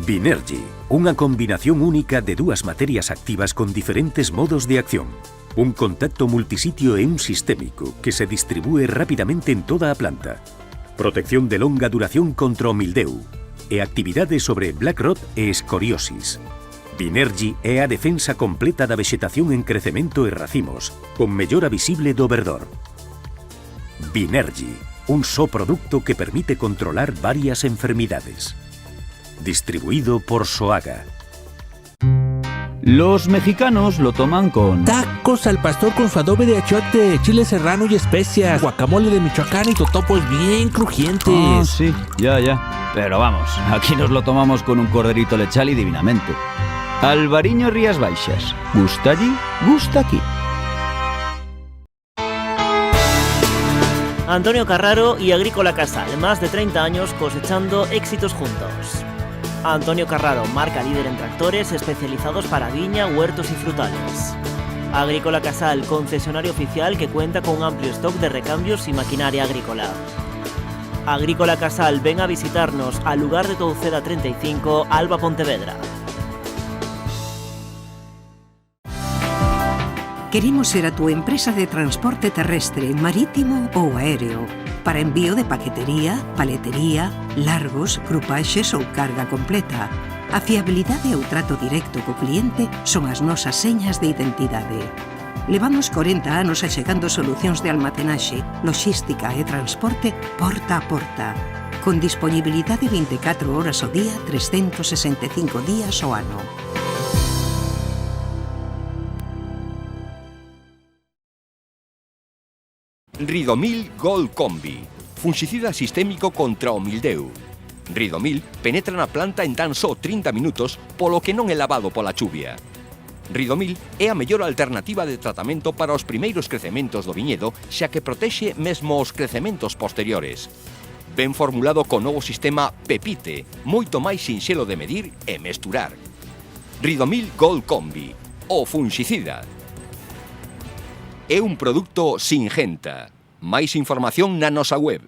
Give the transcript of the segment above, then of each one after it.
Binergy, unha combinación única de dúas materias activas con diferentes modos de acción. Un contacto multisitio e un sistémico que se distribúe rapidamente en toda a planta. Protección de longa duración contra o mildeu e actividade sobre black rot e escoriosis. Binergy é a defensa completa da vexetación en crecemento e racimos, con mellora visible do verdor. Binergy, un só produto que permite controlar varias enfermidades. Distribuido por Soaga. Los mexicanos lo toman con tacos al pastor con su adobe de achiote, chile serrano y especias, guacamole de Michoacán y totopos bien crujientes. Ah, sí, ya. Pero vamos, aquí nos lo tomamos con un corderito lechal y divinamente. Alvariño Rías Baixas. Gusta allí, gusta aquí. Antonio Carraro y Agrícola Casal, más de 30 años cosechando éxitos juntos. Antonio Carraro, marca líder en tractores especializados para viña, huertos y frutales. Agrícola Casal, concesionario oficial que cuenta con un amplio stock de recambios y maquinaria agrícola. Agrícola Casal, ven a visitarnos al lugar de Touceda 35, Alba, Pontevedra. Queremos ser a tu empresa de transporte terrestre, marítimo ou aéreo para envío de paquetería, paletería, largos, grupaxes ou carga completa. A fiabilidade e o trato directo co cliente son as nosas señas de identidade. Levamos 40 anos achegando solucións de almacenaxe, logística e transporte porta a porta, con disponibilidade 24 horas ao día, 365 días ao ano. Ridomil Gold Combi, fungicida sistémico contra o mildeu. Ridomil penetra na planta en tan só 30 minutos, polo que non é lavado pola chuvia. Ridomil é a mellor alternativa de tratamento para os primeiros crecementos do viñedo, xa que protexe mesmo os crecementos posteriores. Ben formulado co novo sistema Pepite, moito máis sinxelo de medir e mesturar. Ridomil Gold Combi, o fungicida. É un produto Singenta. Máis información na nosa web.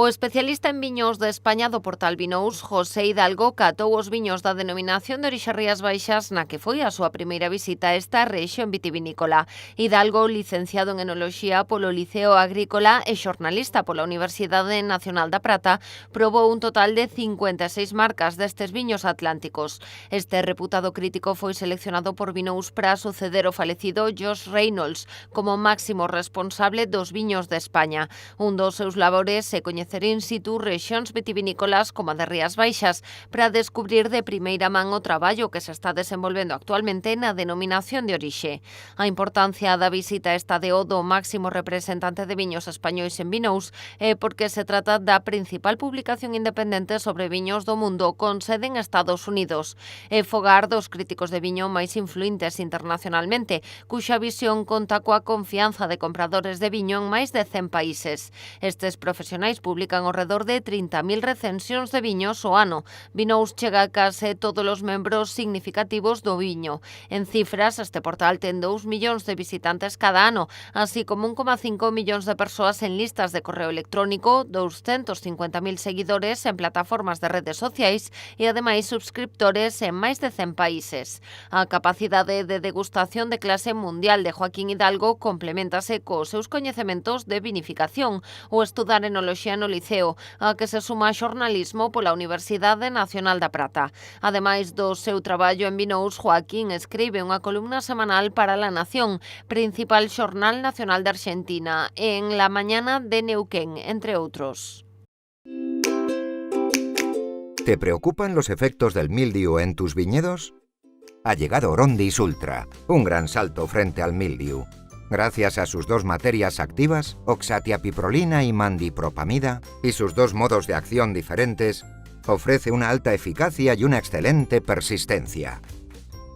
O especialista en viños de España do portal Vinous, José Hidalgo, catou os viños da denominación de orixe Rías Baixas na que foi a súa primeira visita a esta rexión vitivinícola. Hidalgo, licenciado en Enoloxía polo Liceo Agrícola e xornalista pola Universidade Nacional da Prata, probou un total de 56 marcas destes viños atlánticos. Este reputado crítico foi seleccionado por Vinous para suceder o falecido Josh Reynolds como máximo responsable dos viños de España. Un dos seus labores é coñecer in situ rexións vitivinícolas como a de Rías Baixas para descubrir de primeira man o traballo que se está desenvolvendo actualmente na denominación de orixe. A importancia da visita esta de do máximo representante de viños españois en Vinous é porque se trata da principal publicación independente sobre viños do mundo con sede en Estados Unidos. É fogar dos críticos de viño máis influentes internacionalmente, cuxa visión conta coa confianza de compradores de viño en máis de 100 países. Estes profesionais publican ao redor de 30.000 recensións de viños ao ano. Vinous chega a case todos os membros significativos do viño. En cifras, este portal ten 2 millóns de visitantes cada ano, así como 1,5 millóns de persoas en listas de correo electrónico, 250.000 seguidores en plataformas de redes sociais e, ademais, subscriptores en máis de 100 países. A capacidade de degustación de clase mundial de Joaquín Hidalgo complementase cos seus coñecementos de vinificación ou estudar enoloxía no Liceo, a que se suma xornalismo pola Universidade Nacional da Prata. Ademais do seu traballo en Vinous, Joaquín escribe unha columna semanal para La Nación, principal xornal nacional de Argentina, en La Mañana de Neuquén, entre outros. ¿Te preocupan los efectos del mildiu en tus viñedos? Ha llegado Orondis Ultra, un gran salto frente al mildiu. Gracias a sus dos materias activas, oxatiapiprolina y mandipropamida, y sus dos modos de acción diferentes, ofrece una alta eficacia y una excelente persistencia.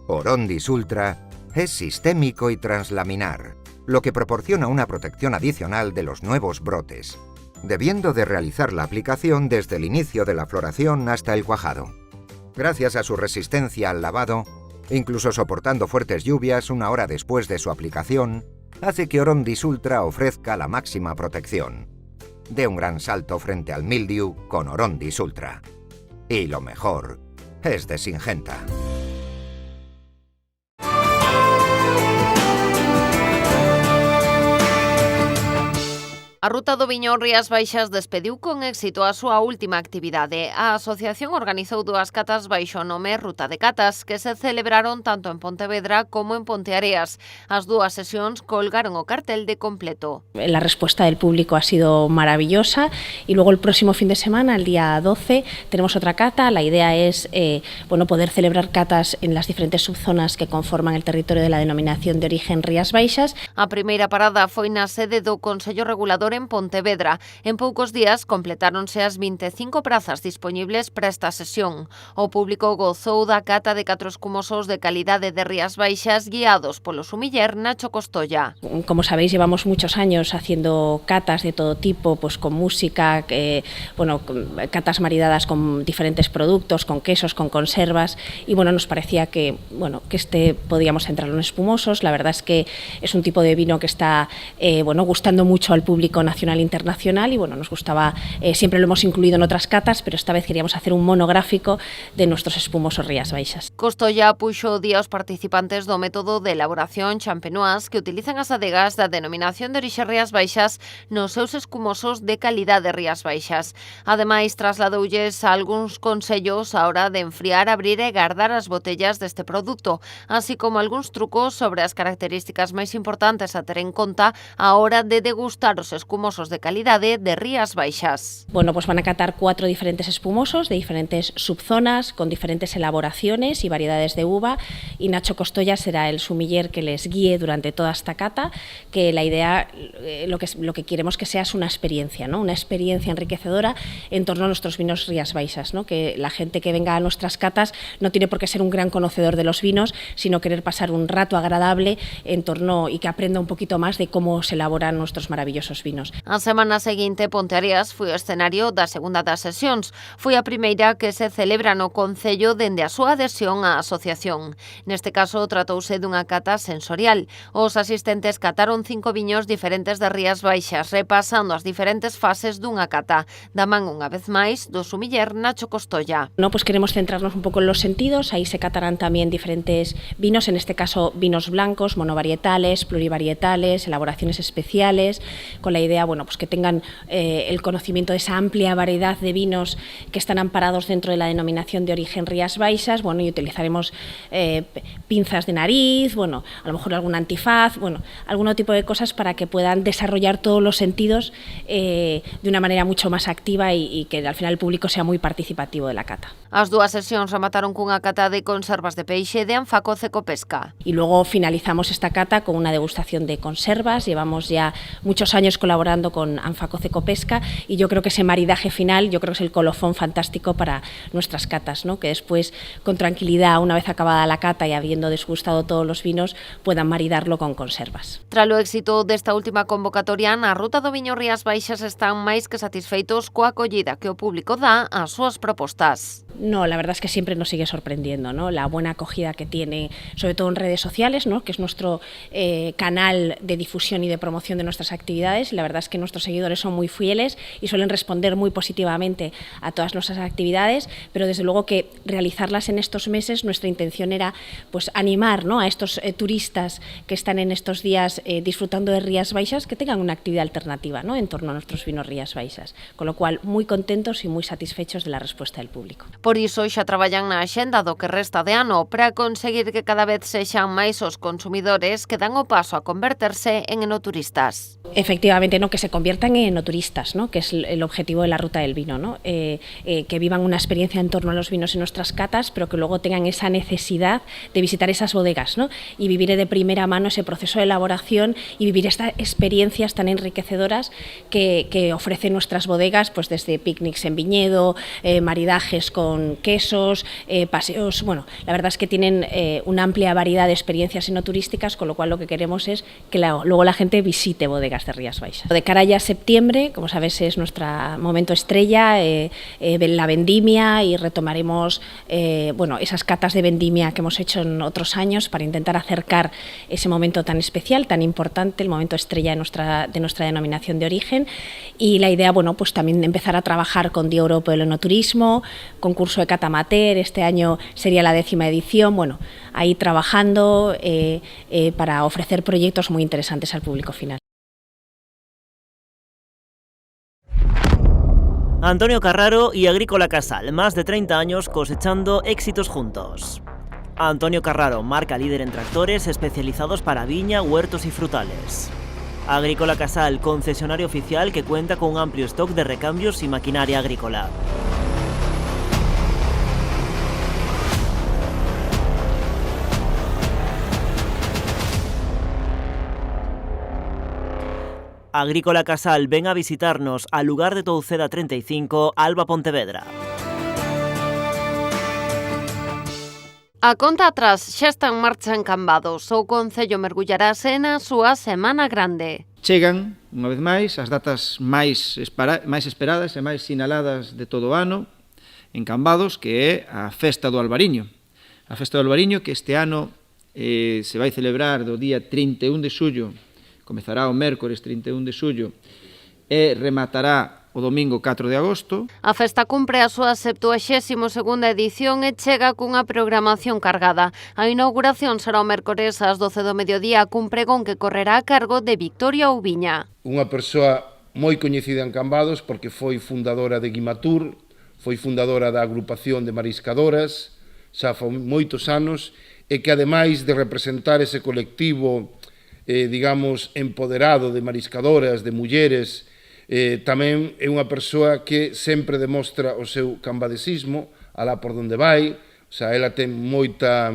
Orondis Ultra es sistémico y translaminar, lo que proporciona una protección adicional de los nuevos brotes, debiendo de realizar la aplicación desde el inicio de la floración hasta el cuajado. Gracias a su resistencia al lavado, incluso soportando fuertes lluvias 1 hora después de su aplicación, hace que Orondis Ultra ofrezca la máxima protección. De un gran salto frente al mildiu con Orondis Ultra. Y lo mejor es de Syngenta. A Ruta do Viño Rías Baixas despediu con éxito a súa última actividade. A asociación organizou 2 catas baixo o nome Ruta de Catas, que se celebraron tanto en Pontevedra como en Ponteareas. As 2 sesións colgaron o cartel de completo. La respuesta del público ha sido maravillosa y luego el próximo fin de semana, el día 12, tenemos otra cata. La idea es poder celebrar catas en las diferentes subzonas que conforman el territorio de la denominación de origen Rías Baixas. A primeira parada foi na sede do Consello Regulador en Pontevedra. En poucos días completáronse as 25 prazas dispoñibles para esta sesión. O público gozou da cata de 4 escumosos de calidade de Rías Baixas guiados polo sumiller Nacho Costolla. Como sabéis, llevamos muchos años haciendo catas de todo tipo, pues con música, catas maridadas con diferentes productos, con quesos, con conservas, y nos parecía que podíamos centrarlo en espumosos. La verdad es que es un tipo de vino que está gustando mucho al público nacional e internacional y nos gustaba, siempre lo hemos incluido en otras catas, pero esta vez queríamos hacer un monográfico de nuestros espumosos Rías Baixas. Costolla puxo día aos participantes do método de elaboración champenoise que utilizan as adegas da denominación de orixe Rías Baixas nos seus escumosos de calidade Rías Baixas. Ademais, trasladoulles a algúns consellos a hora de enfriar, abrir e guardar as botellas deste produto, así como algúns trucos sobre as características máis importantes a ter en conta a hora de degustar os espumosos de calidade de Rías Baixas. Pues van a catar 4 diferentes espumosos de diferentes subzonas, con diferentes elaboraciones y variedades de uva, y Nacho Costolla será el sumiller que les guíe durante toda esta cata, que la idea, lo que queremos que sea es una experiencia, ¿no? Una experiencia enriquecedora en torno a nuestros vinos Rías Baixas, ¿no? Que la gente que venga a nuestras catas no tiene por qué ser un gran conocedor de los vinos, sino querer pasar un rato agradable en torno y que aprenda un poquito más de cómo se elaboran nuestros maravillosos vinos. A semana seguinte, Ponteareas foi o escenario da segunda das sesións. Foi a primeira que se celebra no Concello dende a súa adhesión á asociación. Neste caso, tratouse dunha cata sensorial. Os asistentes cataron 5 viños diferentes de Rías Baixas, repasando as diferentes fases dunha cata. Da man unha vez máis do sumiller Nacho Costolla. Pues queremos centrarnos un poco en los sentidos. Ahí se catarán también diferentes vinos, en este caso vinos blancos, monovarietales, plurivarietales, elaboraciones especiales, con la idea que tengan el conocimiento de esa amplia variedad de vinos que están amparados dentro de la denominación de origen Rías Baixas, y utilizaremos pinzas de nariz, a lo mejor algún antifaz, algún tipo de cosas para que puedan desarrollar todos los sentidos de una manera mucho más activa y que al final el público sea muy participativo de la cata. As 2 sesións remataron cunha cata de conservas de peixe de Anfaco Cecopesca. Y luego finalizamos esta cata con una degustación de conservas. Llevamos ya muchos años colaborando con Anfaco Cecopesca y yo creo que ese maridaje final, es el colofón fantástico para nuestras catas, ¿no? Que después, con tranquilidad, una vez acabada la cata y habiendo desgustado todos los vinos, puedan maridarlo con conservas. Tras o éxito desta última convocatoria, na Ruta do Viño Rías Baixas están máis que satisfeitos coa acollida que o público dá ás súas propostas. No, la verdad es que siempre nos sigue sorprendiendo, ¿no? La buena acogida que tiene, sobre todo en redes sociales, ¿no? Que es nuestro canal de difusión y de promoción de nuestras actividades. La verdad es que nuestros seguidores son muy fieles y suelen responder muy positivamente a todas nuestras actividades, pero desde luego que realizarlas en estos meses, nuestra intención era animar, ¿no? A estos turistas que están en estos días disfrutando de Rías Baixas, que tengan una actividad alternativa, ¿no? En torno a nuestros vinos Rías Baixas. Con lo cual, muy contentos y muy satisfechos de la respuesta del público. Por iso xa traballan na axenda do que resta de ano para conseguir que cada vez sexan máis os consumidores que dan o paso a converterse en enoturistas. Efectivamente, ¿no? Que se conviertan en enoturistas, ¿no? Que es el objetivo de la ruta del vino, ¿no? Que vivan una experiencia en torno a los vinos en nuestras catas, pero que luego tengan esa necesidad de visitar esas bodegas, ¿no? Y vivir de primera mano ese proceso de elaboración y vivir estas experiencias tan enriquecedoras que ofrecen nuestras bodegas, pues desde picnics en viñedo, maridajes con quesos, paseos. Bueno, la verdad es que tienen una amplia variedad de experiencias enoturísticas, con lo cual lo que queremos es que luego la gente visite bodegas de Rías Baixas. De cara ya a septiembre, como sabes, es nuestro momento estrella, la vendimia, y retomaremos esas catas de vendimia que hemos hecho en otros años para intentar acercar ese momento tan especial, tan importante, el momento estrella de nuestra denominación de origen. Y la idea, pues también empezar a trabajar con Día Europeo del Enoturismo, concurso de cata amateur, este año sería la 10ª edición, ahí trabajando para ofrecer proyectos muy interesantes al público final. Antonio Carraro y Agrícola Casal, más de 30 años cosechando éxitos juntos. Antonio Carraro, marca líder en tractores especializados para viña, huertos y frutales. Agrícola Casal, concesionario oficial que cuenta con un amplio stock de recambios y maquinaria agrícola. Agrícola Casal, ven a visitarnos al lugar de Touceda 35, Alba, Pontevedra. A conta atrás xa está en marcha en Cambados. O Concello mergullarase na súa Semana Grande. Chegan, unha vez máis, as datas máis esperadas e máis sinaladas de todo o ano en Cambados, que é a Festa do Albariño. A Festa do Albariño que este ano se vai celebrar do día 31 de xullo, comezará o mércores 31 de xullo e rematará o domingo 4 de agosto. A festa cumpre a súa 72ª edición e chega cunha programación cargada. A inauguración será o mércores ás 12 do mediodía cun pregón que correrá a cargo de Victoria Oubiña. Unha persoa moi coñecida en Cambados porque foi fundadora de Guimatur, foi fundadora da agrupación de mariscadoras, xa foi moitos anos, e que ademais de representar ese colectivo empoderado de mariscadoras, de mulleres, tamén é unha persoa que sempre demostra o seu cambadesismo alá por donde vai, ela ten moita,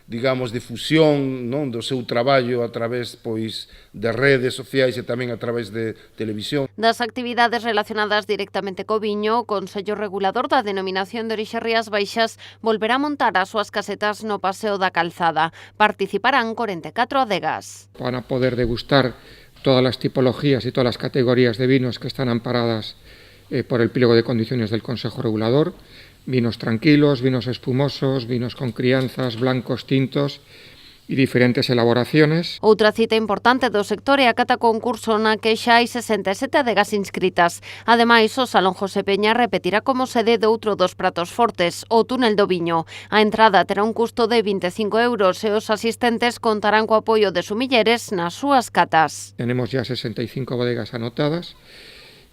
difusión do seu traballo a través de redes sociais e tamén a través de televisión. Das actividades relacionadas directamente co viño, o Consello Regulador da Denominación de Orixe Rías Baixas volverá a montar as súas casetas no Paseo da Calzada. Participarán 44 adegas. Van a poder degustar todas las tipologías y todas las categorías de vinos que están amparadas por el pliego de condiciones del Consejo Regulador, vinos tranquilos, vinos espumosos, vinos con crianzas, blancos, tintos e diferentes elaboraciones. Outra cita importante do sector é a cata concurso na que xa hai 67 adegas inscritas. Ademais, o Salón José Peña repetirá como sede de outro dos pratos fortes, o túnel do viño. A entrada terá un custo de 25 euros e os asistentes contarán co apoio de sumilleres nas súas catas. Tenemos ya 65 bodegas anotadas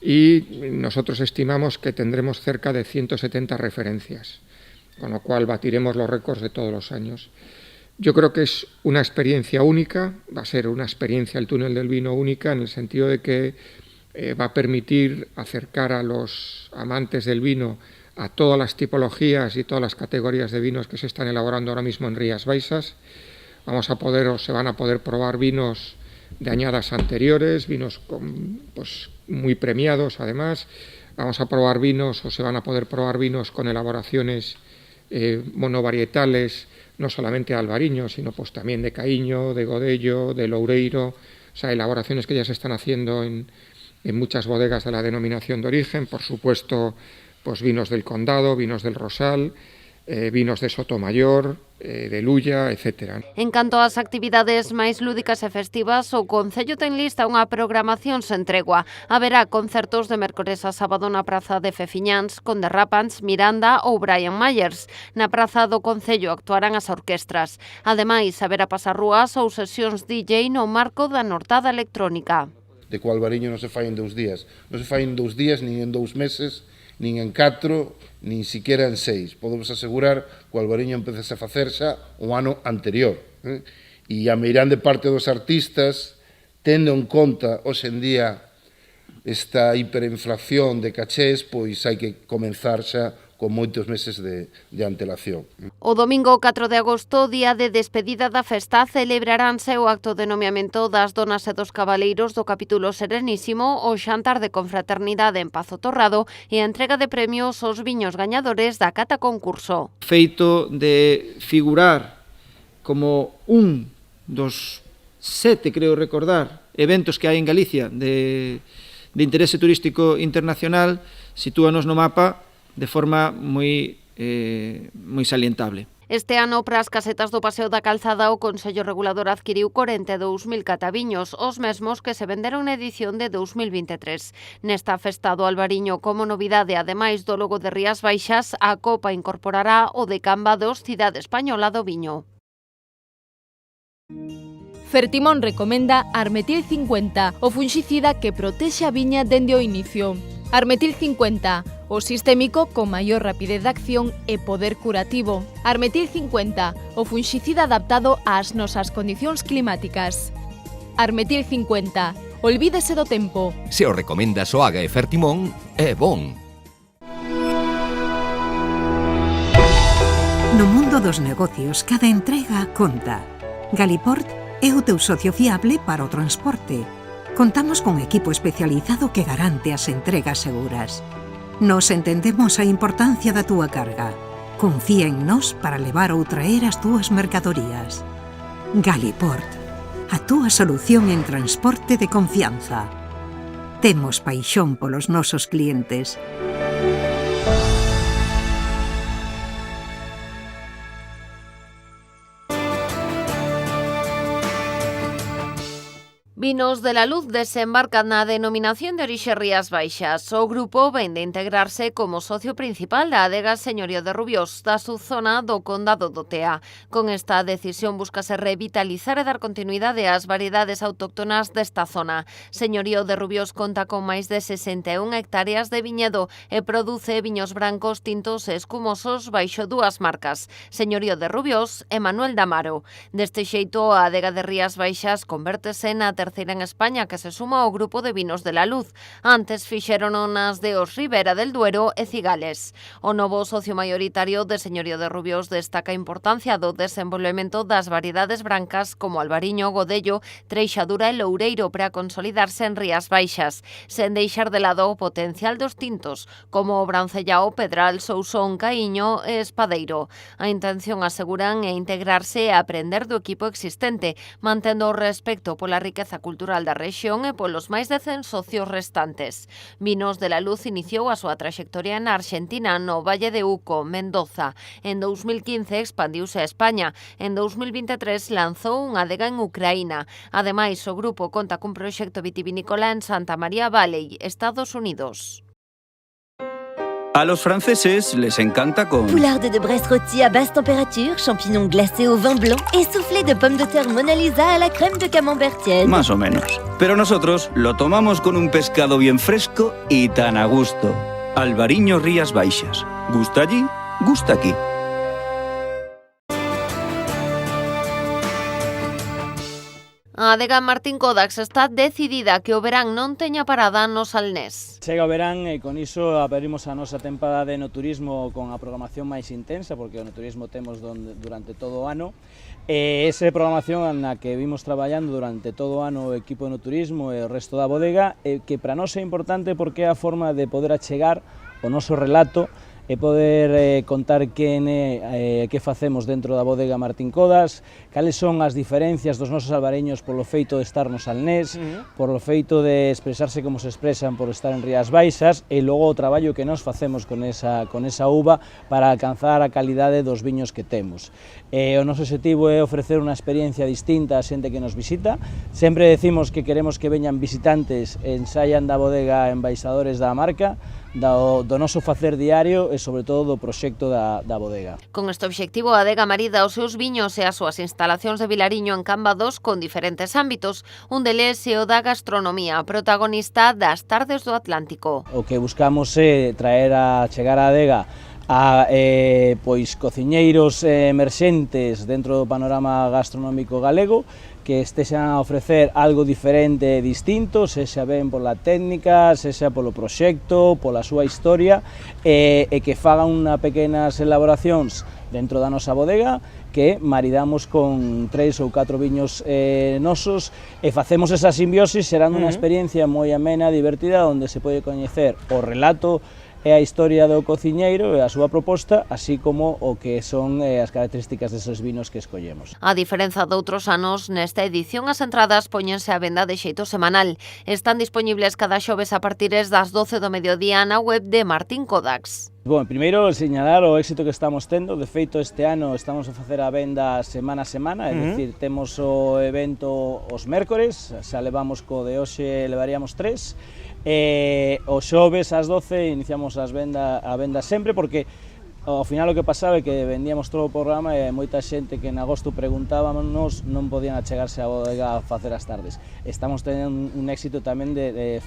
y nosotros estimamos que tendremos cerca de 170 referencias, con lo cual batiremos los récords de todos los años. Yo creo que es una experiencia única, va a ser una experiencia el túnel del vino única en el sentido de que va a permitir acercar a los amantes del vino a todas las tipologías y todas las categorías de vinos que se están elaborando ahora mismo en Rías Baixas. Se van a poder probar vinos de añadas anteriores, vinos muy premiados además. Vamos a probar vinos o se van a poder probar vinos con elaboraciones monovarietales, no solamente de albariño, sino también de caíño, de godello, de loureiro, elaboraciones que ya se están haciendo en muchas bodegas de la denominación de origen, por supuesto, vinos del Condado, vinos del Rosal, vinos de Sotomayor, de Lulla, etc. En canto ás actividades máis lúdicas e festivas, o Concello ten lista unha programación sen tregua. Haberá concertos de mércores a sábado na Praza de Fefiñáns con The Rapans, Miranda ou Brian Myers. Na Praza do Concello actuarán as orquestras. Ademais, haberá pasarrúas ou sesións DJ no marco da Nortada Electrónica. De co albariño non se fai en 2 días. Non se fai en 2 días nin en 2 meses, nin en 4, nin siquiera en 6. Podemos asegurar que o albariño empezase a facer xa o ano anterior. E a meirande parte dos artistas, tendo en conta hoxe en día esta hiperinflación de cachés, pois hai que comenzar xa con moitos meses de antelación. O domingo 4 de agosto, día de despedida da festa, celebraránse o acto de nomeamento das donas e dos cabaleiros do capítulo Serenísimo, o xantar de confraternidade en Pazo Torrado e a entrega de premios aos viños gañadores da cata concurso. Feito de figurar como un dos 7, creo recordar, eventos que hai en Galicia de interese turístico internacional, sitúanos no mapa de forma moi salientable. Este ano, pras casetas do Paseo da Calzada, o Consello Regulador adquiriu 42.000 cataviños, os mesmos que se venderon na edición de 2023. Nesta festa do Albariño, como novidade, ademais do logo de Rías Baixas, a Copa incorporará o de Cambados, cidade española do viño. Fertimón recomenda Armetil 50, o funxicida que protexe a viña dende o inicio. Armetil 50, o sistémico con maior rapidez de acción e poder curativo. Armetil 50, o funxicida adaptado ás nosas condicións climáticas. Armetil 50, olvídese do tempo. Se o recomenda Soaga e Fertimón, é bon. No mundo dos negocios, cada entrega conta. Galiport é o teu socio fiable para o transporte. Contamos con equipo especializado que garante as entregas seguras. Nos entendemos a importancia da túa carga. Confía en nós para levar ou traer as túas mercadorías. Galiport, a túa solución en transporte de confianza. Temos paixón polos nosos clientes. Vinos de la Luz desembarca na denominación de orixe Rías Baixas. O grupo ven de integrarse como socio principal da adega Señorío de Rubiós da subzona do Condado do Tea. Con esta decisión búscase revitalizar e dar continuidade ás variedades autóctonas desta zona. Señorío de Rubiós conta con máis de 61 hectáreas de viñedo e produce viños brancos, tintos e escumosos baixo dúas marcas, Señorío de Rubiós e Manuel de Amaro. Deste xeito, a adega de Rías Baixas convértese na terceira en España que se suma ao grupo de vinos de la Luz. Antes fixérono nas de Os Ribera del Duero e Cigales. O novo socio maioritario de Señorío de Rubiós destaca a importancia do desenvolvemento das variedades brancas como Albariño, Godello, Treixadura e Loureiro para consolidarse en Rías Baixas, sen deixar de lado o potencial dos tintos, como o Brancellao, Pedral, Sousón, Caíño e Espadeiro. A intención, aseguran, é integrarse e aprender do equipo existente, mantendo o respecto pola riqueza cultural da rexión e polos máis de 100 socios restantes. Vinos de la Luz iniciou a súa traxectoria na Argentina, no Valle de Uco, Mendoza. En 2015 expandiuse a España. En 2023 lanzou unha adega en Ucraína. Ademais, o grupo conta cun proxecto vitivinícola en Santa María Valley, Estados Unidos. A los franceses les encanta con... Poularde de Brest rôti à basse température, champignons glacés au vin blanc et soufflé de pommes de terre Mona Lisa à la crème de camembert tiède. Más o menos. Pero nosotros lo tomamos con un pescado bien fresco y tan a gusto. Albariño Rías Baixas. Gusta allí, gusta aquí. A adega Martín Codax está decidida que o verán non teña parada no Salnés. Chega o verán e con iso abrimos a nosa tempada de enoturismo con a programación máis intensa, porque o enoturismo temos durante todo o ano. E esa programación na que vimos traballando durante todo o ano o equipo de enoturismo e o resto da bodega, que para nós é importante porque é a forma de poder achegar o noso relato e poder contar que facemos dentro da bodega Martín Codax, cales son as diferencias dos nosos albariños polo feito de estar no Salnés, polo feito de expresarse como se expresan por estar en Rías Baixas e logo o traballo que nos facemos con esa uva para alcanzar a calidade dos viños que temos. O noso objetivo é ofrecer unha experiencia distinta á xente que nos visita. Sempre decimos que queremos que veñan visitantes e ensaian da bodega embaixadores da marca. do noso facer diario e sobre todo do proxecto da bodega. Con este obxectivo, a adega marida os seus viños e as súas instalacións de Vilariño en Cambados con diferentes ámbitos. Un deles é o da gastronomía, protagonista das Tardes do Atlántico. O que buscamos é chegar á adega a pois cociñeiros emerxentes dentro do panorama gastronómico galego que estexan a ofrecer algo diferente e distinto, sexa ben pola técnica, sexa polo proxecto, pola súa historia, e que fagan unha pequenas elaboracións dentro da nosa bodega que maridamos con 3 ou 4 viños nosos e facemos esa simbiosis xerando unha experiencia moi amena, divertida, onde se pode coñecer o relato e a historia do cociñeiro e a súa proposta, así como o que son as características deses vinos que escollemos. A diferenza doutros anos, nesta edición as entradas póñense á venda de xeito semanal. Están dispoñibles cada xoves a partir das 12 do mediodía na web de Martín Kodax. Bom, primeiro, señalar o éxito que estamos tendo. De feito, este ano estamos a facer a venda semana a semana, é dicir, temos o evento os mércores, xa levamos co de hoxe, levaríamos 3, os xoves ás 12 iniciamos a venda sempre, porque ao final o que pasaba é que vendíamos todo o programa e moita xente que en agosto preguntábamos non podían achegarse á bodega a facer as tardes. Estamos tendo un éxito tamén de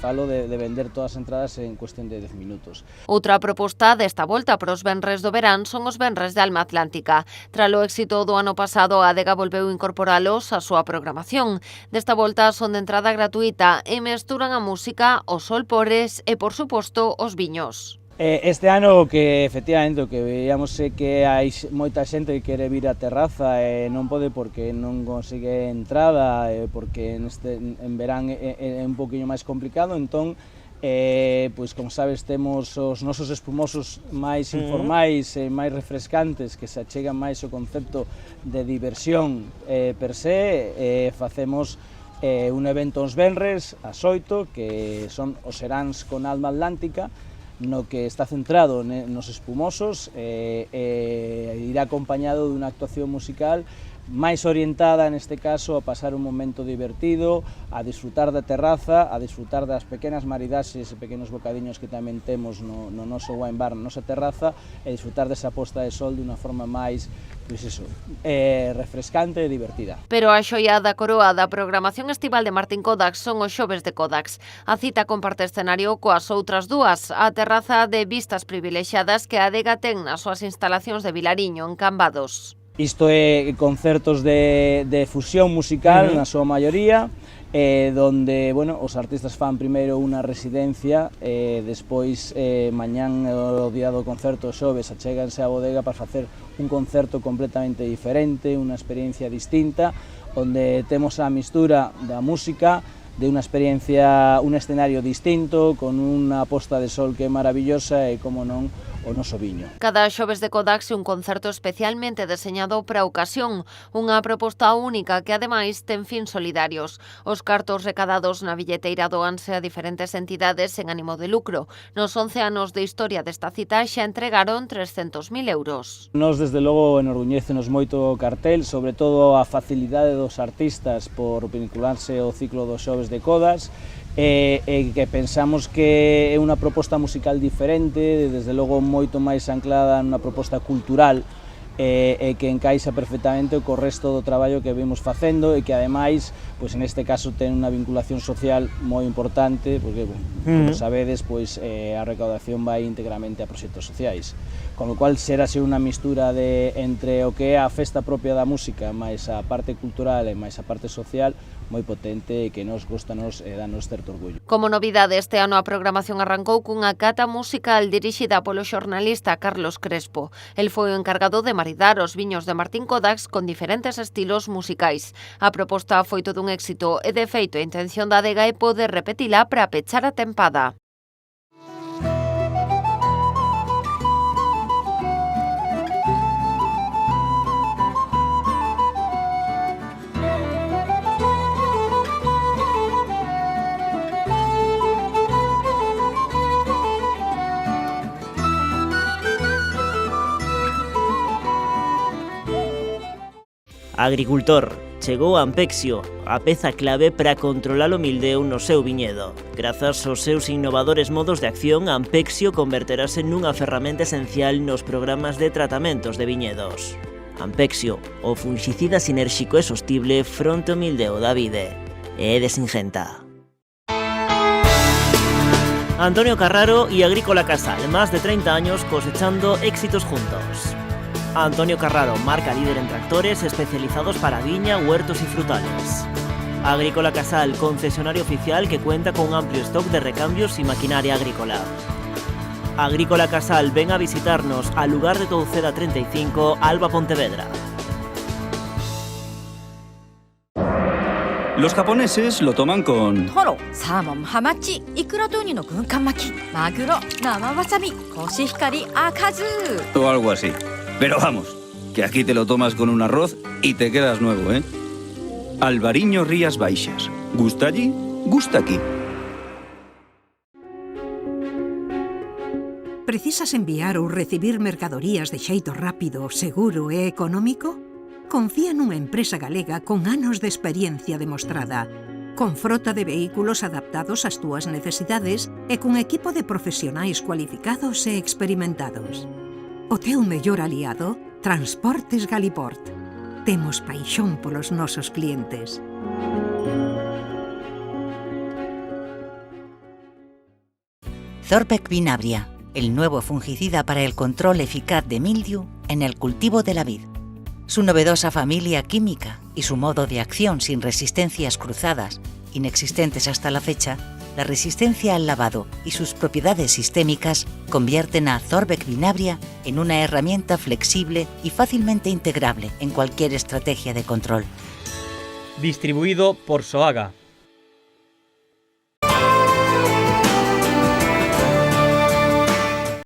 vender todas as entradas en cuestión de 10 minutos. Outra proposta desta volta para os venres do verán son os venres de Alma Atlántica. Tras o éxito do ano pasado, a adega volveu incorporalos á súa programación. Desta volta son de entrada gratuita e mesturan a música, os solpores e, por suposto, os viños. Este ano que efectivamente o que veíamos é que hai moita xente que quere vir á terraza e non pode porque non consigue entrada, porque en verán é un poquinho máis complicado, entón pois como sabes temos os nosos espumosos máis informais e máis refrescantes que se achegan máis ao concepto de diversión per se, facemos un evento os venres ás 8 que son os seráns con Alma Atlántica, no que está centrado nos espumosos e irá acompañado dunha actuación musical máis orientada, neste caso, a pasar un momento divertido, a disfrutar da terraza, a disfrutar das pequenas maridaxes e pequenos bocadiños que tamén temos no noso wine bar, na nosa terraza, e disfrutar desa posta de sol dunha forma máis, pois iso, refrescante e divertida. Pero a xoia da coroa da programación estival de Martín Kodax son os xoves de Kodax. A cita comparte escenario coas outras dúas, a terraza de vistas privilexadas que a adega ten nas súas instalacións de Vilariño, en Cambados. Isto é concertos de fusión musical, na súa maioría, donde os artistas fan primeiro unha residencia, despois mañán o día do concerto xoves achéganse á bodega para facer un concerto completamente diferente, unha experiencia distinta, onde temos a mistura da música, de unha experiencia, un escenario distinto, con unha posta de sol que é maravillosa e, como non, o noso viño. Cada xoves de Kodax é un concerto especialmente deseñado para a ocasión, unha proposta única que ademais ten fins solidarios. Os cartos recadados na billeteira doanse a diferentes entidades en ánimo de lucro. Nos 11 anos de historia desta cita xa entregaron 300.000 euros. Nos, desde logo, enorguñécenos moito o cartel, sobre todo a facilidade dos artistas por vincularse ao ciclo dos xoves de Kodax, e que pensamos que é unha proposta musical diferente, desde logo moito máis anclada nunha proposta cultural, e que encaixa perfectamente co resto do traballo que vimos facendo e que ademais, pois neste caso ten unha vinculación social moi importante, porque, como sabedes, pois a recaudación vai íntegramente a proxectos sociais, con o cual serase unha mistura entre o que é a festa propia da música máis a parte cultural e máis a parte social moi potente e que nos gustanos e danos certo orgullo. Como novidade, este ano a programación arrancou cunha cata musical dirixida polo xornalista Carlos Crespo. El foi o encargado de maridar os viños de Martín Kodax con diferentes estilos musicais. A proposta foi todo un éxito e, de feito, a intención da adega é poder repetila para pechar a tempada. Agricultor, chegou Ampexio, a peza clave para controlar o mildeu no seu viñedo. Grazas aos seus innovadores modos de acción, Ampexio converterase nunha ferramenta esencial nos programas de tratamentos de viñedos. Ampexio, o fungicida sinérxico e sostible fronte ao mildeu da vide. É de Singenta. Antonio Carraro y Agrícola Casal, más de 30 años cosechando éxitos juntos. Antonio Carraro, marca líder en tractores especializados para viña, huertos y frutales. Agrícola Casal, concesionario oficial que cuenta con un amplio stock de recambios y maquinaria agrícola. Agrícola Casal, ven a visitarnos al lugar de Touceda 35, Alba, Pontevedra. Los japoneses lo toman con... Toro, salmon, hamachi, ikura toño no gunkan maki, maguro, nama wasabi, koshihikari, akazu. o algo así. Pero vamos, que aquí te lo tomas con un arroz y te quedas nuevo, ¿eh? Albariño Rías Baixas. Gusta allí, gusta aquí. Precisas enviar ou recibir mercadorías de xeito rápido, seguro e económico? Confía nunha empresa galega con anos de experiencia demostrada, con frota de vehículos adaptados ás túas necesidades e cun equipo de profesionais cualificados e experimentados. O teu mellor aliado, Transportes Galiport. Temos paixón polos nosos clientes. Zorvec Vinabria, el nuevo fungicida para el control eficaz de mildiu en el cultivo de la vid. Su novedosa familia química y su modo de acción sin resistencias cruzadas, inexistentes hasta la fecha, la resistencia al lavado y sus propiedades sistémicas convierten a Zorvec Vinabria en una herramienta flexible y fácilmente integrable en cualquier estrategia de control. Distribuido por Soaga.